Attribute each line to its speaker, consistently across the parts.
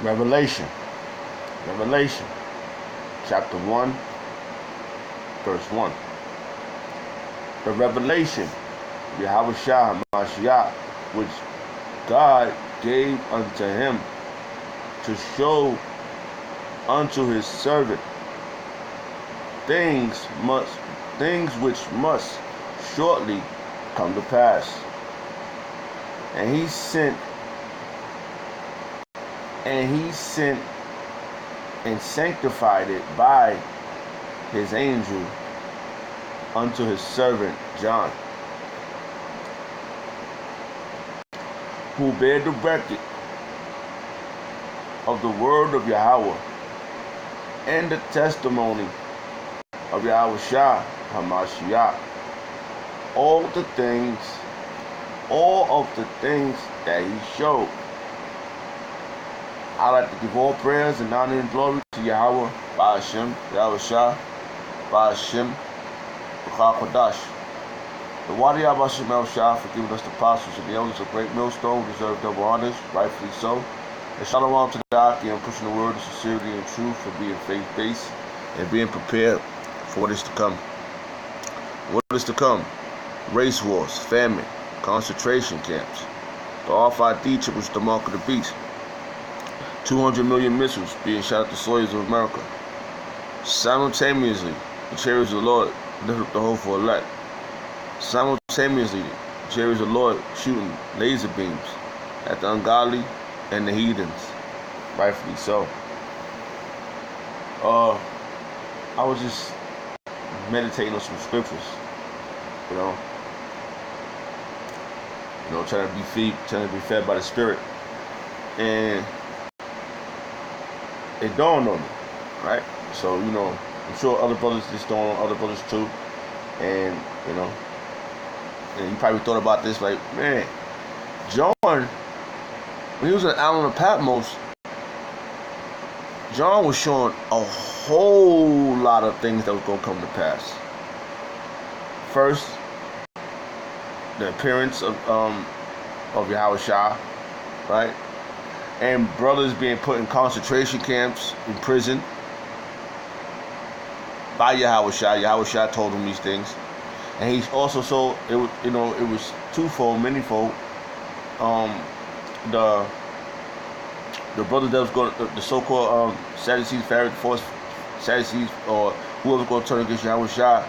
Speaker 1: Revelation. Revelation. Chapter 1, verse 1. The revelation, Yahweh Shah Mashiach, which God gave unto him to show unto his servant things which must shortly come to pass. And he sent and sanctified it by his angel unto his servant John, who bare the record of the word of Yahweh and the testimony of Yahweh Shah Hamashiach, all of the things that he showed. I like to give all prayers and honor and glory to Yahweh, by Hashem, Yahweh Shah, by Hashem, B'chal Kodash. The Wadi Abba Shem El Shah for giving us the apostles and the elders of great millstone, deserve double honors, rightfully so. And shalom to the Aki and pushing the word of sincerity and truth, for being faith-based and being prepared for what is to come. What is to come? Race wars, famine, concentration camps, the RFID chip, which is the mark of the beast, 200 million missiles being shot at the soils of America. Simultaneously, the chariots of the Lord lift up the hope for elect. Simultaneously, the chariots of the Lord shooting laser beams at the ungodly and the heathens, rightfully so. I was just meditating on some scriptures, trying to be fed by the Spirit, and it dawned on me, right? So I'm sure other brothers just dawned on other brothers too, and and you probably thought about this, like, man, John, when he was on the island of Patmos, John was showing a whole lot of things that was going to come to pass. First, the appearance of Yahweh Shah, right? And brothers being put in concentration camps, in prison, by Yahweh Shah. Yahweh Shah told him these things. And he also saw, it was twofold, manyfold. The brothers that was going, the so-called Sadducees, Pharisees, Sadducees, or whoever was going to turn against Yahweh Shah,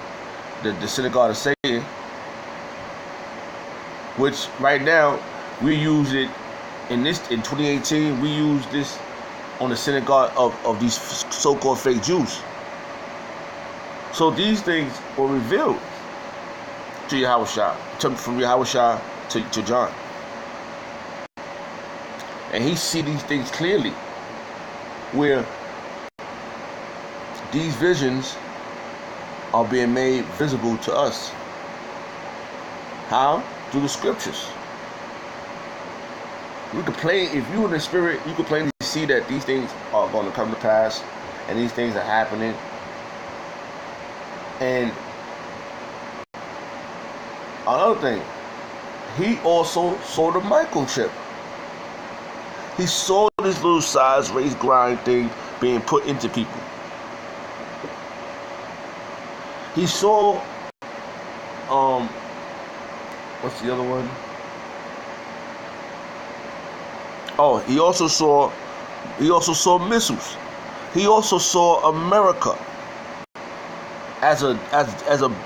Speaker 1: the synagogue of Satan, which right now we use it in 2018. We use this on the synagogue of these so-called fake Jews. So these things were revealed to Yahweh Shah, from Yahweh Shah to John. And he see these things clearly, where these visions are being made visible to us. How? Through the scriptures. You can if you in the spirit, you can plainly see that these things are going to come to pass, and these things are happening. And another thing, he also saw the microchip. He saw this little size race grind thing being put into people. He saw, what's the other one? Oh, he also saw missiles. He also saw America as a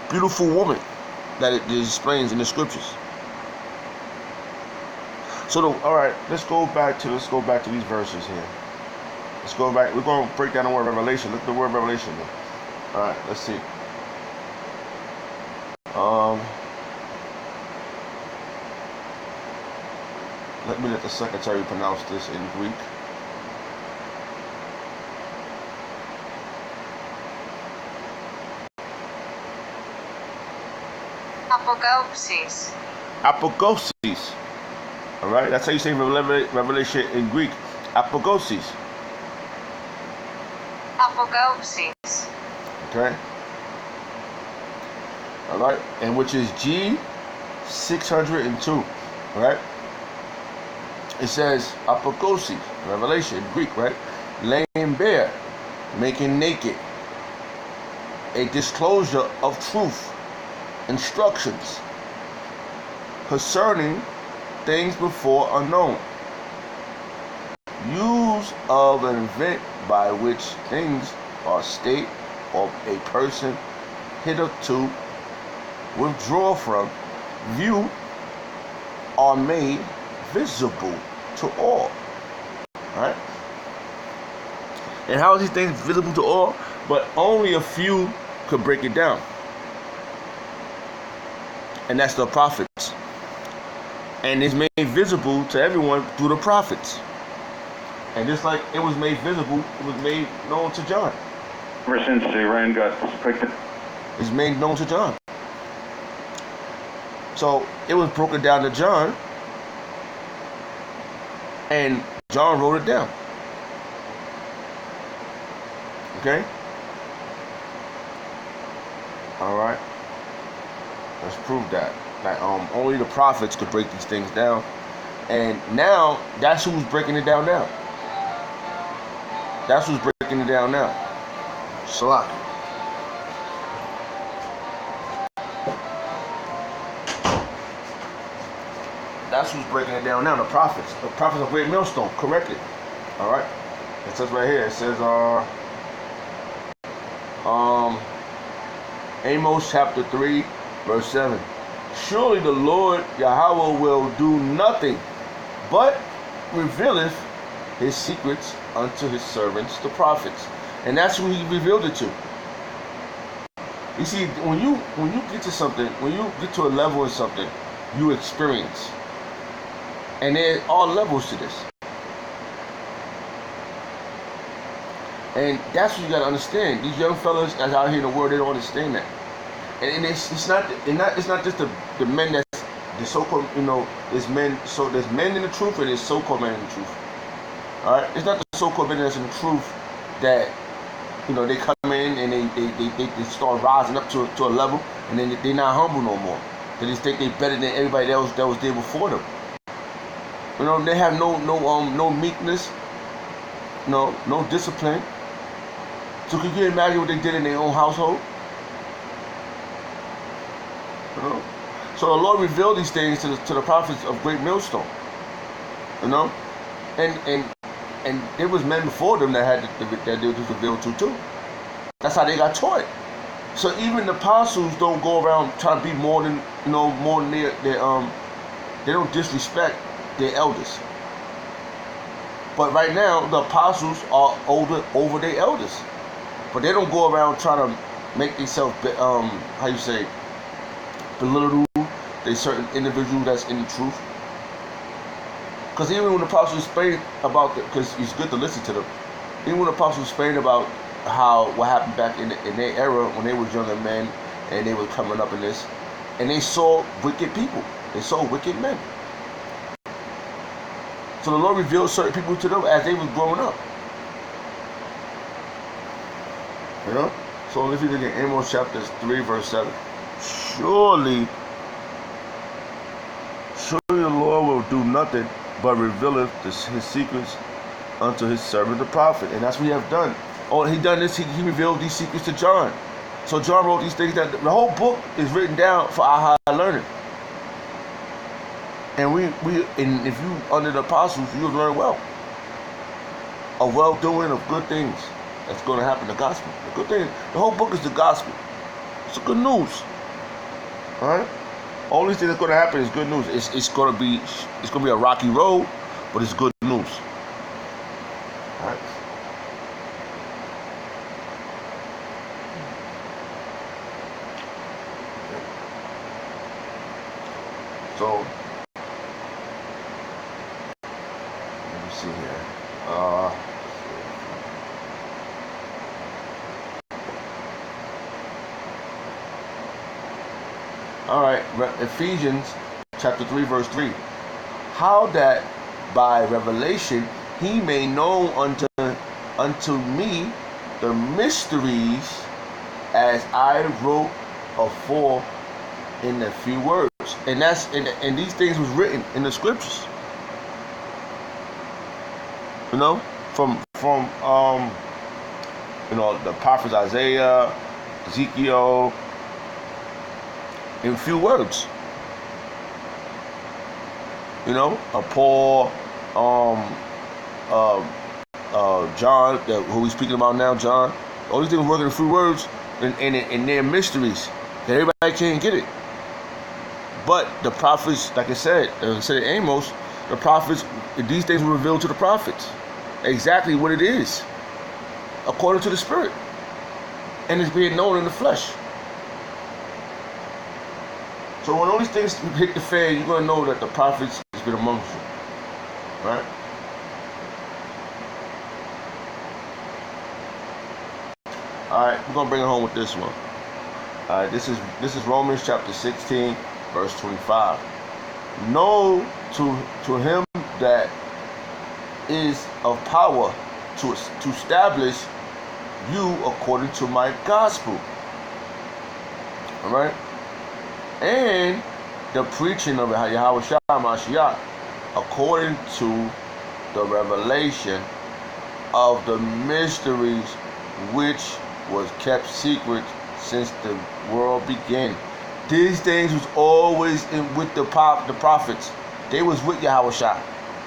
Speaker 1: beautiful woman that it explains in the scriptures. So, all right, let's go back to these verses here. Let's go back. We're going to break down the word revelation. Look at the word revelation here. All right, let's see. Let the secretary pronounce this in Greek.
Speaker 2: Apokausis.
Speaker 1: Apokausis. All right, that's how you say revelation in Greek. Apokausis.
Speaker 2: Apokausis.
Speaker 1: Okay. All right, and which is G 602. All right. It says apokosis, revelation, Greek, right? Laying bare, making naked, a disclosure of truth, instructions concerning things before unknown, use of an event by which things are state of a person hitherto withdraw from view are made visible to all. Right? And how are these things visible to all? But only a few could break it down. And that's the prophets. And it's made visible to everyone through the prophets. And just like it was made visible, it was made known to John.
Speaker 3: Ever since Iran got picked,
Speaker 1: It's made known to John. So it was broken down to John, and John wrote it down. Okay? Alright. Let's prove that. That only the prophets could break these things down. And now that's who's breaking it down now. That's who's breaking it down now. Salak. That's who's breaking it down now. The prophets. The prophets of Great Millstone. Correctly. Alright. It says right here. It says Amos chapter 3 verse 7. Surely the Lord Yahweh will do nothing but revealeth his secrets unto his servants, the prophets. And that's who he revealed it to. You see, when you get to something, when you get to a level in something, you experience. And there are levels to this. And that's what you gotta understand. These young fellas that's out here in the world, they don't understand that. And it's not just the men that's the so-called, there's men in the truth and there's so-called men in the truth. Alright? It's not the so-called men that's in the truth that they come in and they start rising up to a level, and then they're not humble no more. They just think they're better than everybody else that was there before them. They have no meekness, no discipline. So can you imagine what they did in their own household? So the Lord revealed these things to the prophets of Great Millstone. And there was men before them that they was revealed to too. That's how they got taught. So even the apostles don't go around trying to be more than their they don't disrespect their elders. But right now the apostles are over their elders. But they don't go around trying to make themselves belittle they certain individual that's in the truth. Because even when the apostles explain about because it's good to listen to them. Even when the apostles explain about what happened back in their era when they were younger men and they were coming up in this, and they saw wicked people, they saw wicked men. So the Lord revealed certain people to them as they was growing up. So if you look at Amos chapter 3 verse 7, surely the Lord will do nothing but revealeth his secrets unto his servant the prophet. And that's what he have done. He done this, he revealed these secrets to John. So John wrote these things that the whole book is written down for our high learning. And and if you under the apostles, you'll learn well. A well-doing of good things that's going to happen, the gospel. The good thing, the whole book is the gospel. It's good news. Alright? Only thing that's going to happen is good news. It's going to be a rocky road, but it's good news. Alright? So let me see here. Alright, Ephesians chapter 3 verse 3. How that by revelation he may know unto me the mysteries as I wrote afore in a few words. And these things was written in the scriptures. You know, from the prophets Isaiah, Ezekiel, in few words. Paul, John, who we speaking about now, John. All these things working in few words, and they're mysteries that everybody can't get it. But the prophets, like I said Amos, the prophets, these things were revealed to the prophets. Exactly what it is, according to the Spirit. And it's being known in the flesh. So when all these things hit the fan, you're going to know that the prophets has been amongst you. Right? Alright, we're going to bring it home with this one. Alright, this is Romans chapter 16, verse 25. Know to him that is of power to establish you according to my gospel. Alright? And the preaching of Yahweh Shah Mashiach according to the revelation of the mysteries which was kept secret since the world began. These things was always with the prophets. They was with Yahweh Shah.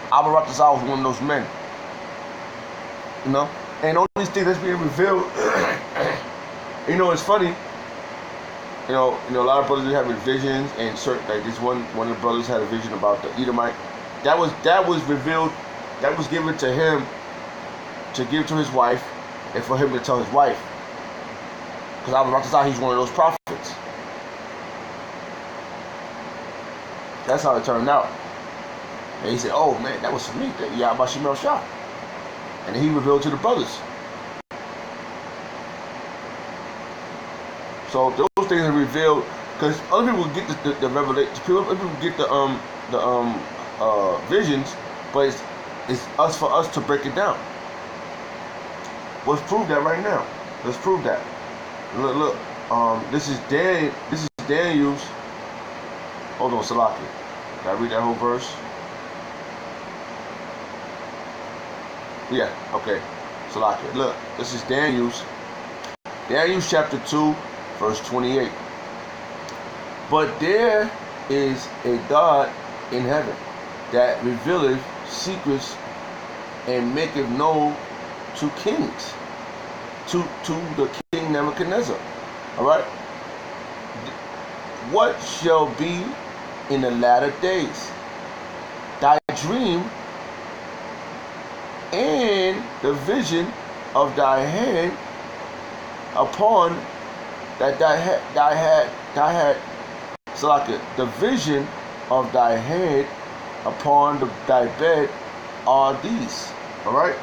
Speaker 1: Abba Ratazal was one of those men. And all these things that's being revealed. It's funny. A lot of brothers are having visions, and certain, like this one of the brothers had a vision about the Edomite. That was revealed. That was given to him to give to his wife, and for him to tell his wife. Because Abba Ratazal, he's one of those prophets. That's how it turned out. And he said, "Oh man, that was for me." Yahweh Shemel Shah. And he revealed to the brothers. So those things are revealed because other people get the revelation. Other people get the visions, but it's for us to break it down. Let's prove that right now. Let's prove that. Look. This is Daniel's. Hold on, Salaki. Can I read that whole verse? Yeah, okay. Salaki. Look, this is Daniel's chapter 2, verse 28. But there is a God in heaven that revealeth secrets and maketh known to kings, to the king Nebuchadnezzar. Alright? What shall be in the latter days? Thy dream and the vision of thy hand upon that thy had Salaka, the vision of thy head upon thy bed are these. Alright?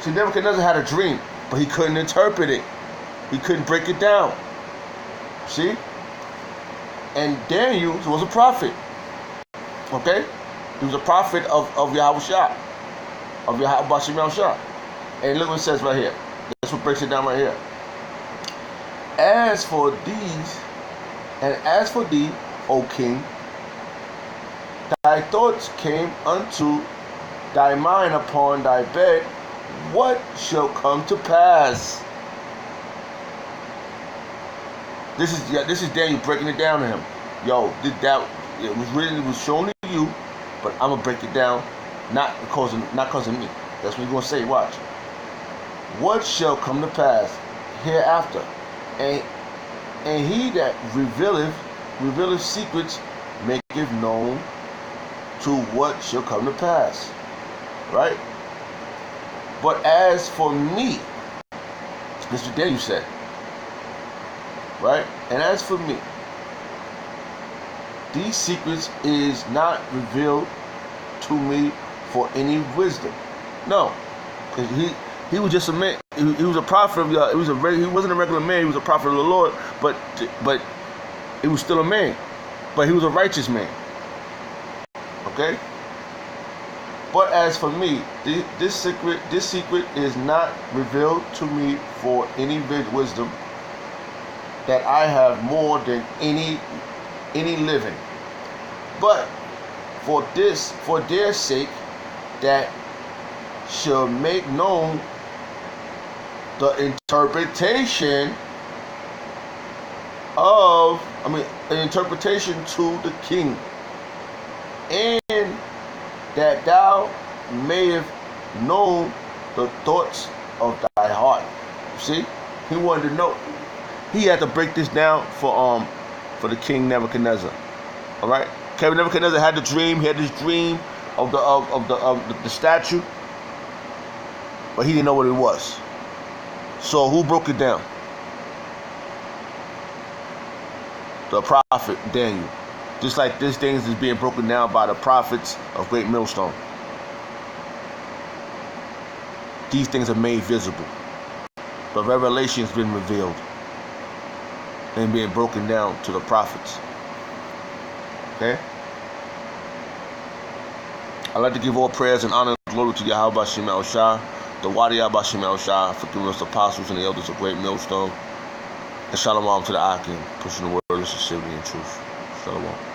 Speaker 1: See, Nebuchadnezzar had a dream, but he couldn't interpret it. He couldn't break it down. See? And Daniel was a prophet. Okay? He was a prophet of Yahweh Shah. Of Yahweh Shemel Shah. And look what it says right here. That's what breaks it down right here. As for thee, O king, thy thoughts came unto thy mind upon thy bed, what shall come to pass? This is Daniel breaking it down to him. Yo, it was shown to you, but I'm gonna break it down, not because of me. That's what he's gonna say. Watch. What shall come to pass hereafter? And he that revealeth secrets maketh known to what shall come to pass. Right? But as for me, this is what Daniel said. Right? And as for me, these secrets is not revealed to me for any wisdom. No. Because he was just a man. He was a prophet of God. He wasn't a regular man. He was a prophet of the Lord. But he was still a man. But he was a righteous man. Okay? But as for me, this secret is not revealed to me for any wisdom, that I have more than any living. But for their sake, that shall make known the interpretation to the king, and that thou mayest know the thoughts of thy heart. You see, he wanted to know. He had to break this down for the king Nebuchadnezzar. All right, King Nebuchadnezzar had the dream. He had this dream of the statue, but he didn't know what it was. So who broke it down? The prophet Daniel. Just like these things is being broken down by the prophets of Great Millstone. These things are made visible. But revelation has been revealed and being broken down to the prophets. Okay? I'd like to give all prayers and honor and glory to Yahweh Bashim El Shah, the Wadiyah Bashim El Shah, for giving us the apostles and the elders of Great Millstone. And shalom to the Akim, pushing the word of sincerity and truth. Shalom.